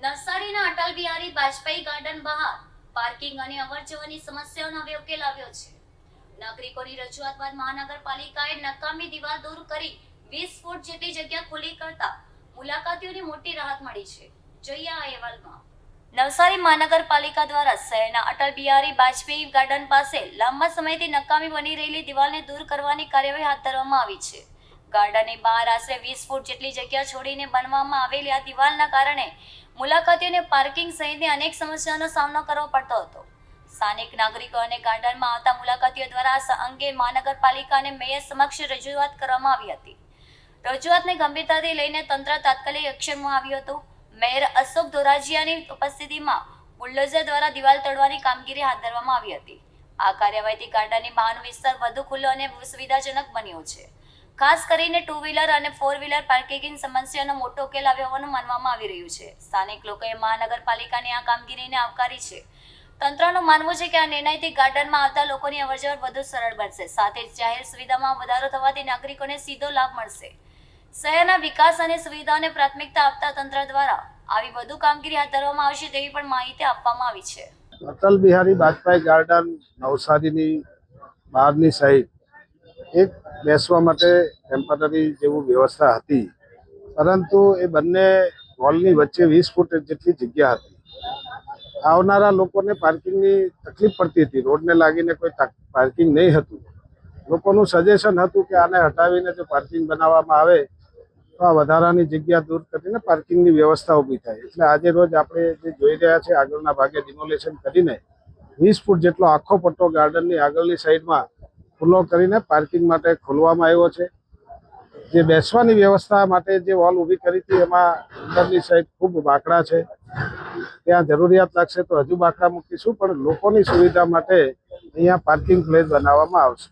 નવસારીના અટલ બિહારી વાજપેયી ગાર્ડન બહાર પાર્કિંગ અને અવરજવરની સમસ્યાઓનો હવે ઉકેલ આવ્યો છે. નાગરિકોની રજૂઆત બાદ મહાનગરપાલિકાએ નકામી દિવાલ દૂર કરી 20 ફૂટ જેટલી જગ્યા ખુલ્લી કરતા મુલાકાતીઓને મોટી રાહત મળી છે. જોઈએ આ અહેવાલમાં. નવસારી મહાનગરપાલિકા દ્વારા શહેરના અટલ બિહારી વાજપેયી ગાર્ડન પાસે લાંબા સમયથી નકામી બની રહેલી દિવાલને દૂર કરવાની કાર્યવાહી હાથ ધરવામાં આવી છે. ગાર્ડનની બહાર આશરે 20 ફૂટ જેટલી જગ્યા છોડીને બનવામાં આવેલી આ દિવાલના કારણે મુલાકાતીઓને પાર્કિંગ સહિતની અનેક સમસ્યાઓનો સામનો કરવો પડતો હતો. સ્થાનિક નાગરિકો અને ગાર્ડનમાં આવતા મુલાકાતીઓ દ્વારા આ અંગે મહાનગરપાલિકા અને મેયર સમક્ષ રજૂઆત કરવામાં આવી હતી. રજૂઆતને ગંભીરતાથી લઈને તંત્ર તાત્કાલિક એક્શનમાં આવ્યું હતું. મેયર અશોક ધોરાજીયાની ઉપસ્થિતિમાં બુલડોઝર દ્વારા દિવાલ તોડવાની કામગીરી હાથ ધરવામાં આવી હતી. આ કાર્યવાહીથી ગાર્ડનની બહારનો વિસ્તાર વધુ ખુલ્લો અને સુવિધાજનક બન્યો છે. ખાસ કરીને 2 વ્હીલર અને 4 વ્હીલર પાર્કિંગ સમસ્યાનો મોટો ઉકેલ આવ્યો હોવાનું માનવામાં આવી રહ્યું છે. સ્થાનિક લોકોએ મહાનગરપાલિકાની આ કામગીરીને આવકારી છે. તંત્રનું માનવું છે કે આ નિર્ણયથી ગાર્ડનમાં આવતા લોકોની અવરજવર વધુ સરળ બનશે. સાથે જ જાહેર સુવિધામાં વધારો થવાથી નાગરિકોને સીધો લાભ મળશે. શહેરના વિકાસ અને સુવિધાઓને પ્રાથમિકતા આપતા તંત્ર દ્વારા આવી વધુ કામગીરી હાથ ધરવામાં આવશે તેવી પણ માહિતી આપવામાં આવી છે. અટલ બિહારી વાજપેયી ગાર્ડન નવસારીની બહારની સાઈડ એક બેસવા માટે ટેમ્પરરી જેવું વ્યવસ્થા હતી, પરંતુ એ બંને હોલની વચ્ચે 20 ફૂટ જેટલી જગ્યા હતી. આવનારા લોકોને પાર્કિંગની તકલીફ પડતી હતી. રોડને લાગીને કોઈ પાર્કિંગ નહીં હતું. લોકોનું સજેશન હતું કે આને હટાવીને જો પાર્કિંગ બનાવવામાં આવે તો આ વધારાની જગ્યા દૂર કરીને પાર્કિંગની વ્યવસ્થા ઊભી થાય. એટલે આજે રોજ આપણે જે જોઈ રહ્યા છે, આગળના ભાગે ડિમોલેશન કરીને 20 ફૂટ જેટલો આખો પટ્ટો ગાર્ડનની આગળની સાઈડમાં ખુલ્લો કરીને પાર્કિંગ માટે ખોલવામાં આવ્યો છે. જે બેસવાની વ્યવસ્થા માટે જે વોલ ઊભી કરી હતી એમાં અંદરની સાઈડ ખૂબ બાંકડા છે. ત્યાં જરૂરિયાત લાગશે તો હજુ બાંકડા મૂકીશું, પણ લોકોની સુવિધા માટે અહીંયા પાર્કિંગ પ્લેસ બનાવવામાં આવશે.